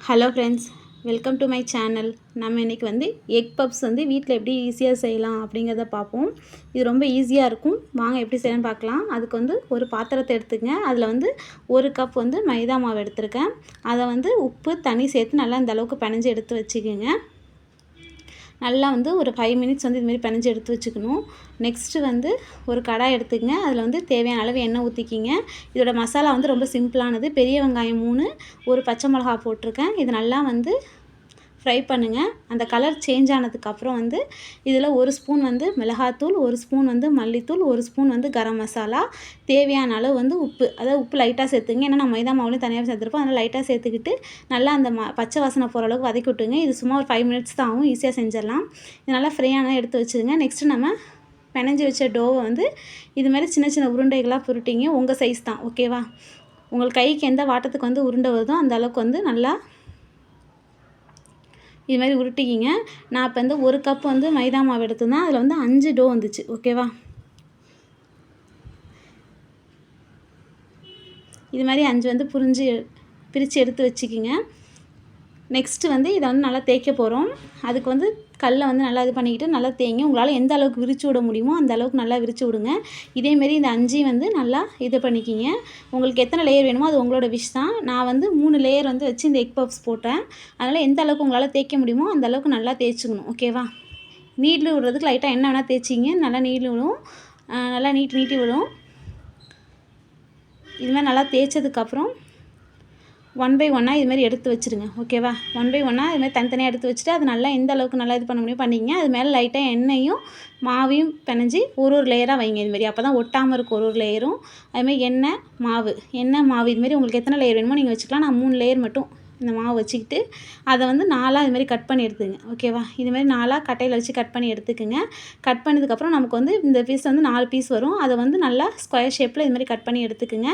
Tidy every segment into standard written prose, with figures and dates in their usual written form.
Hello friends, welcome to my channel. நம்ம இன்றைக்கி வந்து எக் பப்ஸ் வந்து வீட்டில் எப்படி ஈஸியாக செய்யலாம் அப்படிங்கிறத பார்ப்போம். இது ரொம்ப ஈஸியாக இருக்கும். வாங்க எப்படி செய்யலாம்னு பார்க்கலாம். அதுக்கு வந்து ஒரு பாத்திரத்தை எடுத்துக்கங்க. அதில் வந்து 1 கப் வந்து மைதா மாவு எடுத்திருக்கேன். அதை வந்து உப்பு தண்ணி சேர்த்து நல்லா இந்த அளவுக்கு பிணைஞ்சு எடுத்து வச்சுக்கோங்க. நல்லா வந்து ஒரு 5 மினிட்ஸ் வந்து இதுமாரி பிணைஞ்சு எடுத்து வச்சுக்கணும். நெக்ஸ்ட்டு வந்து ஒரு கடாய் எடுத்துக்கங்க. அதில் வந்து தேவையான அளவு எண்ணெய் ஊற்றிக்கிங்க. இதோட மசாலா வந்து ரொம்ப சிம்பிளானது. பெரிய வெங்காயம் 3, ஒரு பச்சை மிளகா போட்டிருக்கேன். இது நல்லா வந்து ஃப்ரை பண்ணுங்கள். அந்த கலர் சேஞ்ச் ஆனதுக்கப்புறம் வந்து இதில் 1 ஸ்பூன் வந்து மிளகாத்தூள், 1 ஸ்பூன் வந்து மல்லித்தூள், 1 ஸ்பூன் வந்து கரம் மசாலா, தேவையான அளவு வந்து உப்பு. அதாவது உப்பு லைட்டாக சேர்த்துங்க. ஏன்னா நான் மைதா மாவுலையும் தனியாக சேர்த்துருப்போம். அதனால் லைட்டாக சேர்த்துக்கிட்டு நல்லா அந்த பச்சை வாசனை போகிற அளவுக்கு வதக்கி விட்டுங்க. இது சும்மா ஒரு 5 மினிட்ஸ் தான் ஆகும். ஈஸியாக செஞ்சிடலாம். இது நல்லா ஃப்ரையான எடுத்து வச்சுருங்க. நெக்ஸ்ட்டு நம்ம பிணைஞ்சி வச்ச டோவை வந்து இது மாதிரி சின்ன சின்ன உருண்டைகளாக புருட்டிங்க. உங்கள் சைஸ் தான், ஓகேவா? உங்கள் கைக்கு எந்த வாட்டத்துக்கு வந்து உருண்டை வருதோ அந்த அளவுக்கு வந்து நல்லா இது மாதிரி உருட்டிக்கிங்க. நான் இப்போ வந்து 1 கப் வந்து மைதா மாவு எடுத்துதான் அதில் வந்து 5 டோ வந்துச்சு, ஓகேவா? இது மாதிரி 5 வந்து பிரித்து எடுத்து வச்சுக்கிங்க. நெக்ஸ்ட்டு வந்து இதை வந்து நல்லா தேய்க்க போகிறோம். அதுக்கு வந்து கல்லை வந்து நல்லா இது பண்ணிக்கிட்டு நல்லா தேய்ங்க. உங்களால் எந்த அளவுக்கு விரித்து விட முடியுமோ அந்த அளவுக்கு நல்லா விரித்து விடுங்க. இதேமாரி இந்த 5 வந்து நல்லா இது பண்ணிக்கிங்க. உங்களுக்கு எத்தனை லேயர் வேணுமோ அது உங்களோட விஷ் தான். நான் வந்து 3 லேயர் வந்து வச்சு இந்த எக் பப்ஸ் போட்டேன். அதனால் எந்த அளவுக்கு உங்களால் தேய்க்க முடியுமோ அந்த அளவுக்கு நல்லா தேய்ச்சிக்கணும், ஓகேவா? நீட்டில் விடுறதுக்கு லைட்டாக எண்ணெய் வேணால் தேய்ச்சிங்க. நல்லா நீட்டில் விடும். நல்லா நீட்டி விடும். இதுமாதிரி நல்லா தேய்ச்சதுக்கப்புறம் 1 பை 1 இதுமாதிரி எடுத்து வச்சுருங்க, ஓகேவா? 1 பை 1 இதுமாதிரி தனித்தனியாக எடுத்து வச்சுட்டு அது நல்லா எந்த அளவுக்கு நல்லா இது பண்ண முடியும் பண்ணிக்கிங்க. அது மேலே லைட்டாக எண்ணெயும் மாவையும் பிணைஞ்சி ஒரு லேயராக வைங்க. இதுமாரி அப்போ தான் ஒட்டாமல் இருக்கும் ஒரு லேயரும். அதுமாதிரி எண்ணெய் மாவு இதுமாரி உங்களுக்கு எத்தனை லேயர் வேணுமோ நீங்கள் வச்சுக்கலாம். நான் 3 லேயர் மட்டும் இந்த மாவு வச்சுக்கிட்டு அதை வந்து 4 இதுமாரி கட் பண்ணி எடுத்துங்க, ஓகேவா? இதுமாரி 4 கட்டையில் வச்சு கட் பண்ணி எடுத்துக்குங்க. கட் பண்ணதுக்கப்புறம் நமக்கு வந்து இந்த பீஸ் வந்து 4 பீஸ் வரும். அதை வந்து நல்லா ஸ்கொயர் ஷேப்பில் இதுமாரி கட் பண்ணி எடுத்துக்குங்க.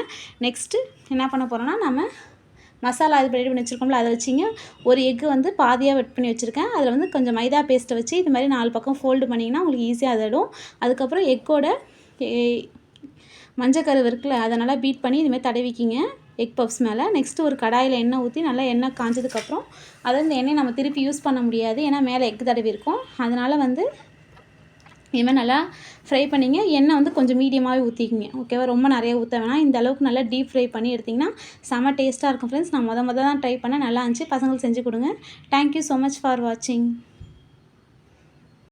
நெக்ஸ்ட்டு என்ன பண்ண போகிறோன்னா, நம்ம மசாலா இது ரெடி பண்ணி வச்சுருக்கோம்ல, அதை வச்சிங்க. ஒரு எக்கு வந்து பாதியாக வெட் பண்ணி வச்சுருக்கேன். அதில் வந்து கொஞ்சம் மைதா பேஸ்ட்டை வச்சு இது மாதிரி 4 பக்கம் ஃபோல்டு பண்ணிங்கன்னா உங்களுக்கு ஈஸியாக அதிடும். அதுக்கப்புறம் எக்கோட மஞ்சக்கரு இருக்குல்ல, அதை நல்லா பீட் பண்ணி இதுமாதிரி தடவிக்கிங்க எக் பப்ஸ் மேலே. நெக்ஸ்ட்டு ஒரு கடாயில் எண்ணெய் ஊற்றி நல்லா எண்ணெய் காஞ்சதுக்கப்புறம் அதை இந்த எண்ணெய் நம்ம திருப்பி யூஸ் பண்ண முடியாது. ஏன்னா மேலே எக் தடவி இருக்கும். அதனால் வந்து இதுமாதிரி நல்லா ஃப்ரை பண்ணிங்க. எண்ணெய் வந்து கொஞ்சம் மீடியமாகவே ஊற்றிக்கிங்க, ஓகேவா? ரொம்ப நிறைய ஊற்ற வேணாம். இந்த அளவுக்கு நல்லா டீப் ஃப்ரை பண்ணி எடுத்திங்கன்னா செம்ம டேஸ்ட்டாக இருக்கும் ஃப்ரெண்ட்ஸ். நான் தான் ட்ரை பண்ணேன், நல்லா இருந்துச்சு. பசங்களுக்கு செஞ்சு கொடுங்க. தேங்க்யூ ஸோ மச் ஃபார் வாட்சிங்.